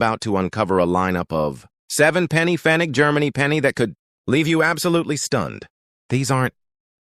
about to uncover a lineup of 7-penny Pfennig Germany penny that could leave you absolutely stunned. These aren't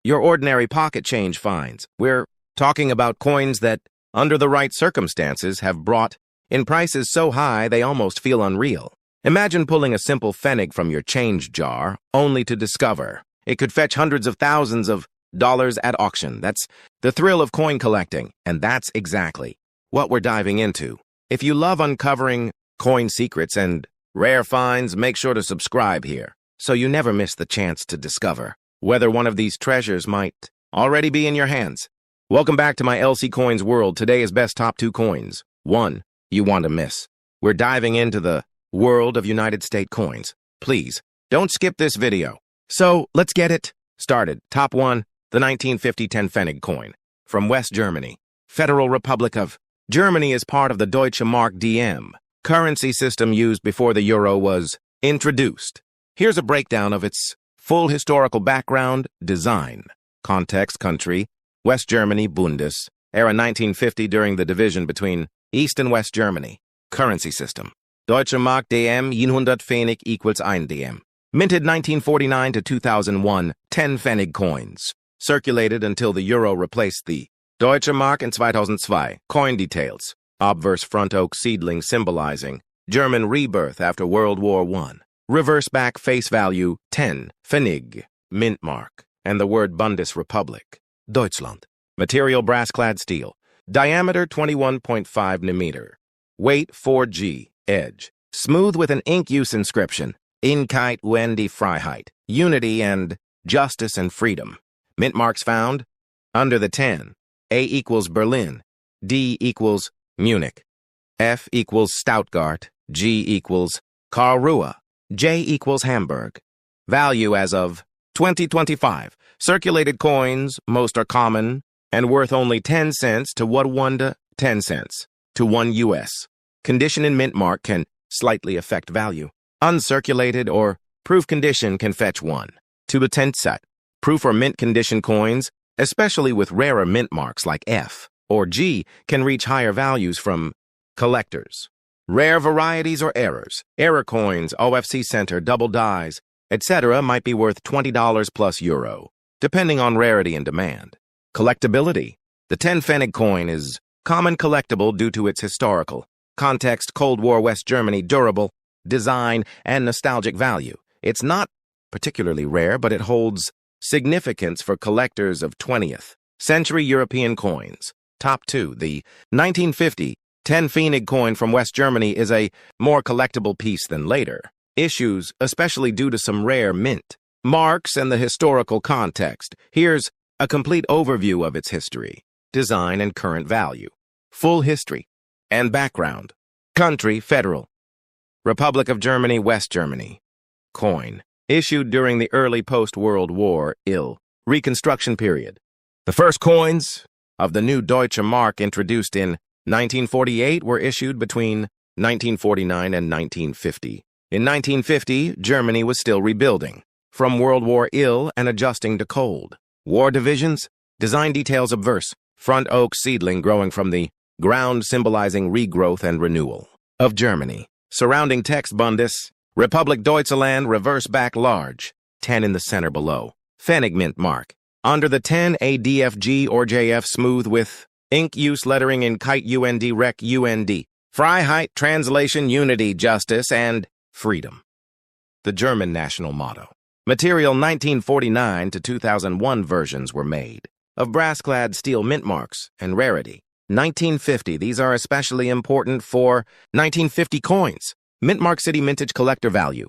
your ordinary pocket change finds. We're talking about coins that, under the right circumstances, have brought in prices so high they almost feel unreal. Imagine pulling a simple Pfennig from your change jar, only to discover it could fetch hundreds of thousands of dollars at auction. That's the thrill of coin collecting, and that's exactly what we're diving into. If you love uncovering coin secrets and rare finds, make sure to subscribe here, so you never miss the chance to discover whether one of these treasures might already be in your hands. Welcome back to my LC Coins world. Today is best top 2 coins. 1 you want to miss. We're diving into the world of United States coins. Please, don't skip this video. So, let's get it started. Top 1, the 1950 10 Pfennig coin from West Germany. Federal Republic of Germany is part of the Deutsche Mark DM currency system used before the euro was introduced. Here's a breakdown of its full historical background, design, context, country, West Germany, Bundes, era 1950 during the division between East and West Germany. Currency system. Deutsche Mark DM 100 Pfennig equals 1 DM. Minted 1949 to 2001, 10 Pfennig coins. Circulated until the euro replaced the Deutsche Mark in 2002. Coin details. Obverse front oak seedling symbolizing German rebirth after World War I. Reverse back face value 10 Pfennig, mint mark, and the word Bundesrepublik Deutschland. Material brass-clad steel. Diameter 21.5 mm. Weight 4G. Edge. Smooth with an ink use inscription. Einheit und die Freiheit. Unity and justice and freedom. Mint marks found under the 10. A equals Berlin. D equals Munich. F equals Stuttgart. G equals Karlsruhe. J equals Hamburg. Value as of 2025. Circulated coins, most are common, and worth only 10 cents to 1 to 10 cents to 1 US. Condition in mint mark can slightly affect value. Uncirculated or proof condition can fetch 1 to a 10 set. Proof or mint condition coins, especially with rarer mint marks like F or G, can reach higher values from collectors. Rare varieties or errors. Error coins, OFC center, double dies, etc. might be worth $20 plus euro, depending on rarity and demand. Collectability. The 10 Pfennig coin is common collectible due to its historical context, Cold War West Germany, durable, design, and nostalgic value. It's not particularly rare, but it holds significance for collectors of 20th century European coins. Top 2. The 1950 10 Pfennig coin from West Germany is a more collectible piece than later issues, especially due to some rare mint marks and the historical context. Here's a complete overview of its history, design, and current value. Full history and background. Country, Federal Republic of Germany, West Germany. Coin. Issued during the early post-World War Reconstruction period. The first coins of the new Deutsche Mark introduced in 1948 were issued between 1949 and 1950. In 1950, Germany was still rebuilding from World War I and adjusting to Cold War divisions. Design details obverse. Front oak seedling growing from the ground symbolizing regrowth and renewal of Germany. Surrounding text Bundes, Republik Deutschland, reverse back large, 10 in the center below. Pfennig mint mark. Under the 10, a DFG or JF smooth with ink use lettering in kite UND rec UND. Freiheit, translation, unity, justice, and freedom. The German national motto. Material 1949 to 2001 versions were made of brass-clad steel mint marks and rarity. 1950, these are especially important for 1950 coins. Mint Mark City Mintage Collector Value.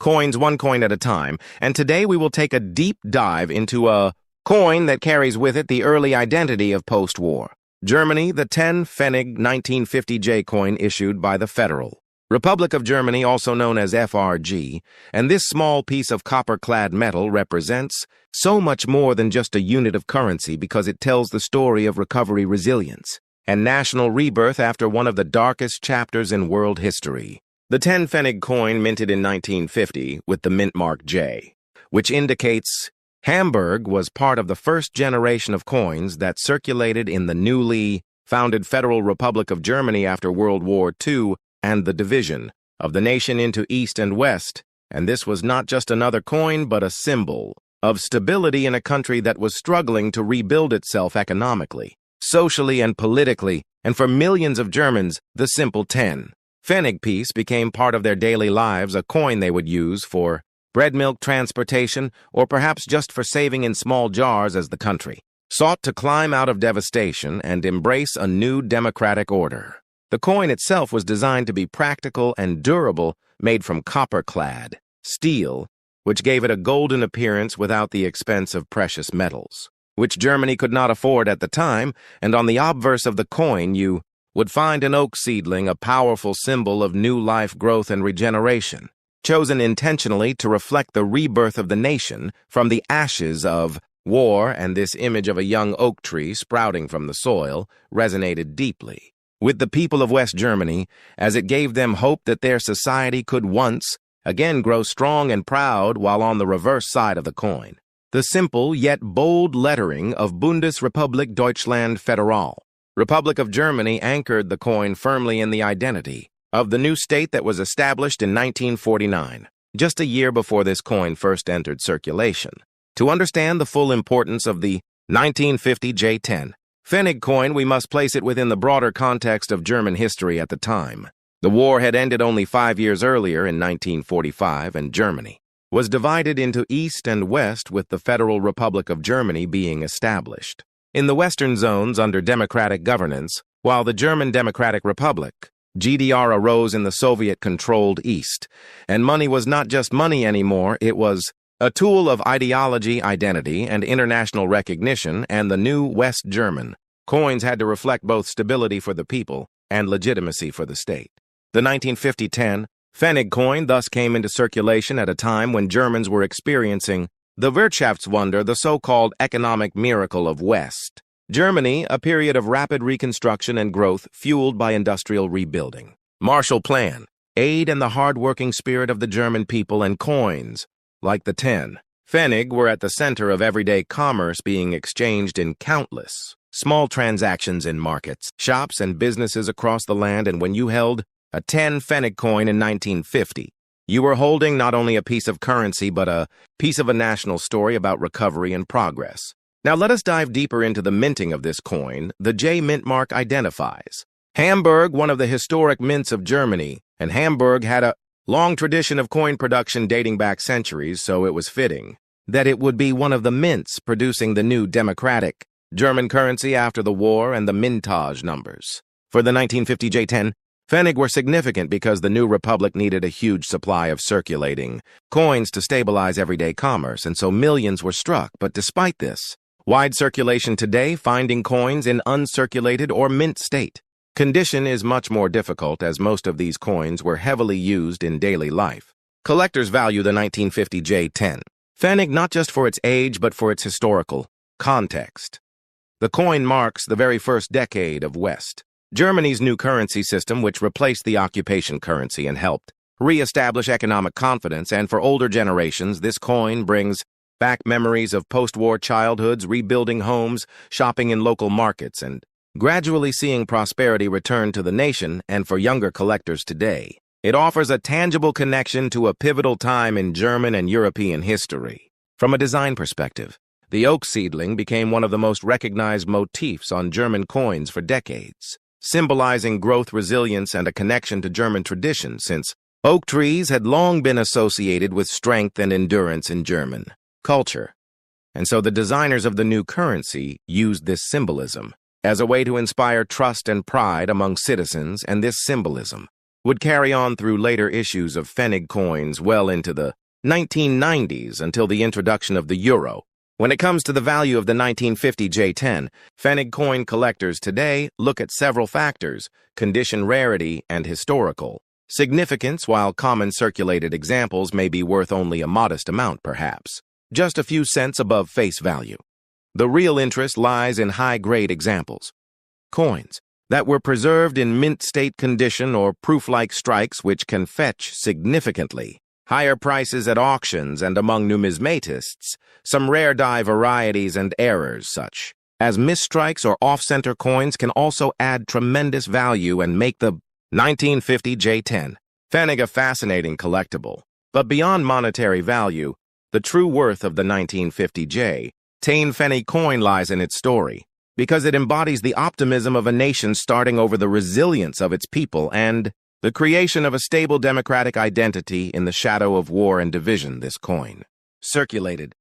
Coins 1 coin at a time, and today we will take a deep dive into a coin that carries with it the early identity of post-war Germany, the 10 Pfennig 1950 J coin issued by the Federal Republic of Germany, also known as FRG, and this small piece of copper-clad metal represents so much more than just a unit of currency because it tells the story of recovery resilience and national rebirth after one of the darkest chapters in world history. The 10 Pfennig coin minted in 1950 with the mint mark J, which indicates Hamburg was part of the first generation of coins that circulated in the newly founded Federal Republic of Germany after World War II and the division of the nation into East and West, and this was not just another coin but a symbol of stability in a country that was struggling to rebuild itself economically, socially, and politically, and for millions of Germans, the simple 10 Pfennig piece became part of their daily lives, a coin they would use for bread, milk, transportation, or perhaps just for saving in small jars as the country sought to climb out of devastation and embrace a new democratic order. The coin itself was designed to be practical and durable, made from copper-clad steel, which gave it a golden appearance without the expense of precious metals, which Germany could not afford at the time, and on the obverse of the coin you would find an oak seedling, a powerful symbol of new life, growth, and regeneration, chosen intentionally to reflect the rebirth of the nation from the ashes of war, and this image of a young oak tree sprouting from the soil resonated deeply with the people of West Germany, as it gave them hope that their society could once again grow strong and proud, while on the reverse side of the coin, the simple yet bold lettering of Bundesrepublik Deutschland Federal, Republic of Germany, anchored the coin firmly in the identity of the new state that was established in 1949, just a year before this coin first entered circulation. To understand the full importance of the 1950 J10 Pfennig coin, we must place it within the broader context of German history at the time. The war had ended only 5 years earlier in 1945, and Germany was divided into East and West, with the Federal Republic of Germany being established in the Western zones under democratic governance, while the German Democratic Republic, GDR, arose in the Soviet-controlled East. And money was not just money anymore, it was a tool of ideology, identity, and international recognition, and the new West German coins had to reflect both stability for the people and legitimacy for the state. The 1950 10 Pfennig coin thus came into circulation at a time when Germans were experiencing the Wirtschaftswunder, the so-called economic miracle of West Germany, a period of rapid reconstruction and growth fueled by industrial rebuilding, Marshall Plan, aid, and the hard-working spirit of the German people, and coins like the 10 Pfennig were at the center of everyday commerce, being exchanged in countless small transactions in markets, shops, and businesses across the land. And when you held a 10 Pfennig coin in 1950, you were holding not only a piece of currency, but a piece of a national story about recovery and progress. Now let us dive deeper into the minting of this coin. The J mint mark identifies Hamburg, one of the historic mints of Germany, and Hamburg had a long tradition of coin production dating back centuries, so it was fitting that it would be one of the mints producing the new democratic German currency after the war. And the mintage numbers for the 1950 J10 Pfennig were significant because the new republic needed a huge supply of circulating coins to stabilize everyday commerce, and so millions were struck. But despite this wide circulation today, finding coins in uncirculated or mint state condition is much more difficult, as most of these coins were heavily used in daily life. Collectors value the 1950 J10 Pfennig not just for its age but for its historical context. The coin marks the very first decade of West Germany's new currency system, which replaced the occupation currency and helped re-establish economic confidence. And for older generations, this coin brings back memories of post-war childhoods, rebuilding homes, shopping in local markets, and gradually seeing prosperity return to the nation. And for younger collectors today, it offers a tangible connection to a pivotal time in German and European history. From a design perspective, the oak seedling became one of the most recognized motifs on German coins for decades, symbolizing growth, resilience, and a connection to German tradition, since oak trees had long been associated with strength and endurance in German culture. And so the designers of the new currency used this symbolism as a way to inspire trust and pride among citizens, and this symbolism would carry on through later issues of Pfennig coins well into the 1990s until the introduction of the euro. When it comes to the value of the 1950 J10 Pfennig coin, collectors today look at several factors: condition, rarity, and historical significance. While common circulated examples may be worth only a modest amount, perhaps just a few cents above face value, the real interest lies in high-grade examples, coins that were preserved in mint state condition or proof-like strikes, which can fetch significantly higher prices at auctions. And among numismatists, some rare die varieties and errors such as misstrikes or off-center coins can also add tremendous value and make the 1950 J10. Pfennig, a fascinating collectible. But beyond monetary value, the true worth of the 1950 J10 Pfennig coin lies in its story, because it embodies the optimism of a nation starting over the resilience of its people and the creation of a stable democratic identity in the shadow of war and division. This coin circulated,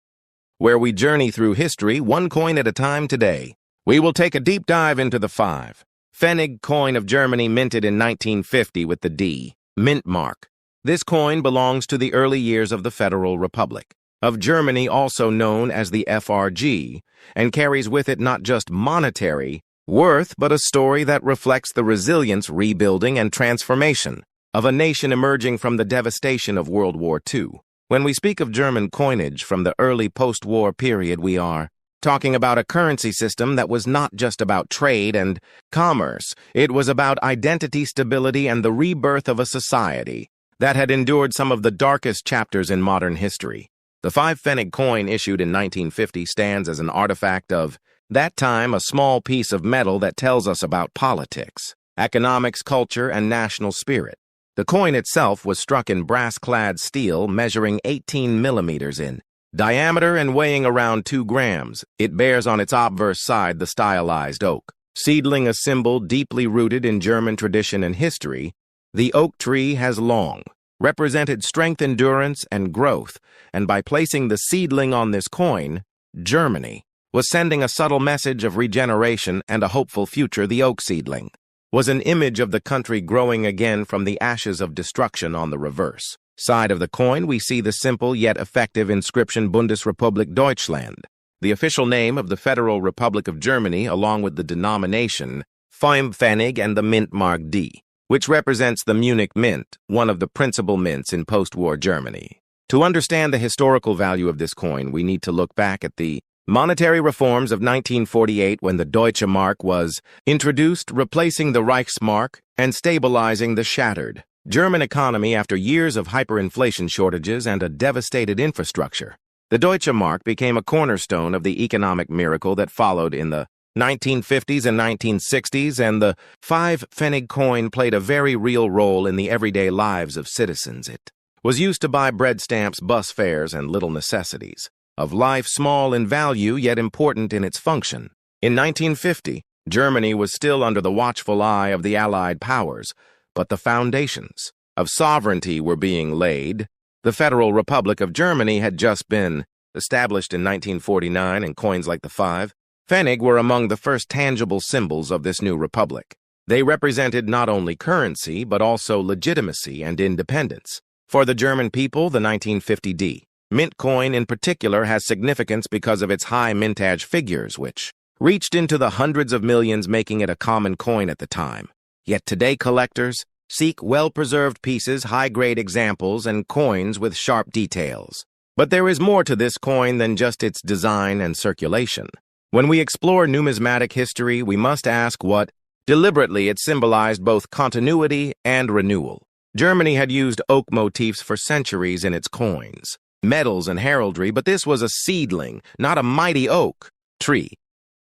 where we journey through history one coin at a time. Today, we will take a deep dive into the 5 Pfennig coin of Germany, minted in 1950 with the D mint mark. This coin belongs to the early years of the Federal Republic of Germany, also known as the FRG, and carries with it not just monetary worth, but a story that reflects the resilience, rebuilding, and transformation of a nation emerging from the devastation of World War II. When we speak of German coinage from the early post-war period, we are talking about a currency system that was not just about trade and commerce. It was about identity, stability, and the rebirth of a society that had endured some of the darkest chapters in modern history. The 5 Pfennig coin issued in 1950 stands as an artifact of that time, a small piece of metal that tells us about politics, economics, culture, and national spirit. The coin itself was struck in brass-clad steel, measuring 18 millimeters in diameter and weighing around 2 grams. It bears on its obverse side the stylized oak seedling, a symbol deeply rooted in German tradition and history. The oak tree has long represented strength, endurance, and growth, and by placing the seedling on this coin, Germany was sending a subtle message of regeneration and a hopeful future. The oak seedling was an image of the country growing again from the ashes of destruction. On the reverse side of the coin, we see the simple yet effective inscription Bundesrepublik Deutschland, the official name of the Federal Republic of Germany, along with the denomination 5 Pfennig and the mint mark D, which represents the Munich Mint, one of the principal mints in post-war Germany. To understand the historical value of this coin, we need to look back at the monetary reforms of 1948, when the Deutsche Mark was introduced, replacing the Reichsmark and stabilizing the shattered German economy after years of hyperinflation, shortages, and a devastated infrastructure. The Deutsche Mark became a cornerstone of the economic miracle that followed in the 1950s and 1960s, and the 5 Pfennig coin played a very real role in the everyday lives of citizens. It was used to buy bread stamps, bus fares, and little necessities of life, small in value yet important in its function. In 1950, Germany was still under the watchful eye of the Allied powers, but the foundations of sovereignty were being laid. The Federal Republic of Germany had just been established in 1949, and coins like the 5 Pfennig were among the first tangible symbols of this new republic. They represented not only currency, but also legitimacy and independence. For the German people, the 1950 D mint coin in particular has significance because of its high mintage figures, which reached into the hundreds of millions, making it a common coin at the time. Yet today, collectors seek well-preserved pieces, high-grade examples, and coins with sharp details. But there is more to this coin than just its design and circulation. When we explore numismatic history, we must ask what deliberately it symbolized both continuity and renewal. Germany had used oak motifs for centuries in its coins, medals, and heraldry, but this was a seedling, not a mighty oak tree.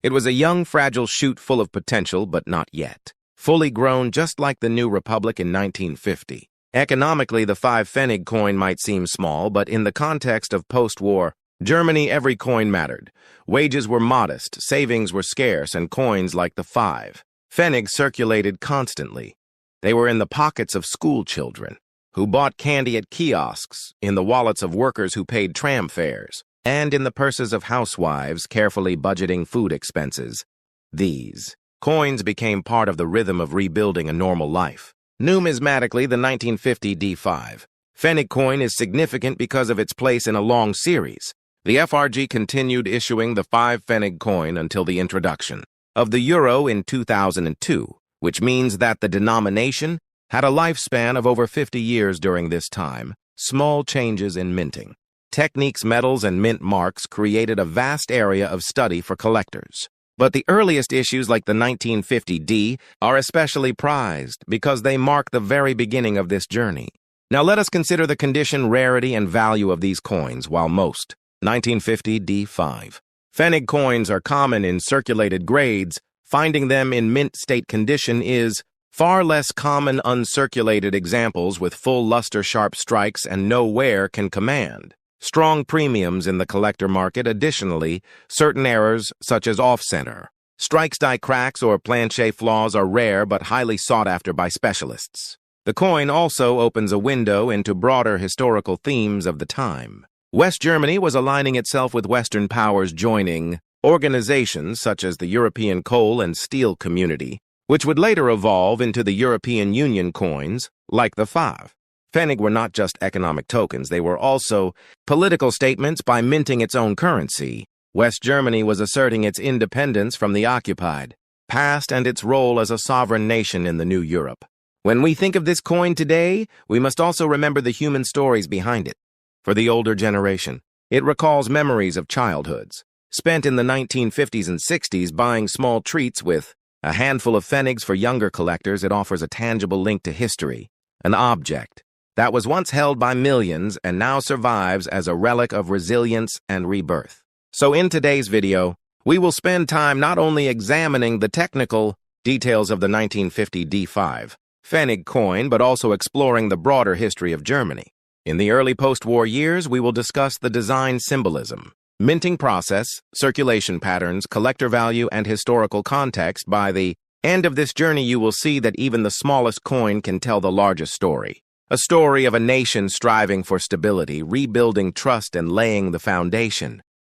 It was a young, fragile shoot full of potential, but not yet fully grown, just like the new republic in 1950. Economically, the 5 Pfennig coin might seem small, but in the context of post-war Germany, every coin mattered. Wages were modest, savings were scarce, and coins like the 5 Pfennig circulated constantly. They were in the pockets of school children who bought candy at kiosks, in the wallets of workers who paid tram fares, and in the purses of housewives carefully budgeting food expenses. These coins became part of the rhythm of rebuilding a normal life. Numismatically, the 1950 D5 Pfennig coin is significant because of its place in a long series. The FRG continued issuing the 5 Pfennig coin until the introduction of the euro in 2002, which means that the denomination had a lifespan of over 50 years during this time. Small changes in minting techniques, metals, and mint marks created a vast area of study for collectors. But the earliest issues, like the 1950 D, are especially prized because they mark the very beginning of this journey. Now let us consider the condition, rarity, and value of these coins. While most 1950 D5 Pfennig coins are common in circulated grades, finding them in mint state condition is Far less common uncirculated examples with full luster-sharp strikes and no wear can command strong premiums in the collector market. Additionally, certain errors, such as off-center, strikes, die cracks, or planche flaws are rare but highly sought after by specialists. The coin also opens a window into broader historical themes of the time. West Germany was aligning itself with Western powers, joining organizations such as the European Coal and Steel Community, which would later evolve into the European Union coins, like the 5 Pfennig. Were not just economic tokens, they were also political statements. By minting its own currency, West Germany was asserting its independence from the occupied past and its role as a sovereign nation in the new Europe. When we think of this coin today, we must also remember the human stories behind it. For the older generation, it recalls memories of childhoods spent in the 1950s and 60s buying small treats. With a handful of pfennigs for younger collectors, it offers a tangible link to history, an object that was once held by millions and now survives as a relic of resilience and rebirth. So in today's video, we will spend time not only examining the technical details of the 1950 D5 Pfennig coin, but also exploring the broader history of Germany. In the early post-war years, we will discuss the design symbolism, minting process, circulation patterns, collector value, and historical context. By the end of this journey, you will see that even the smallest coin can tell the largest story. A story of a nation striving for stability, rebuilding trust, and laying the foundation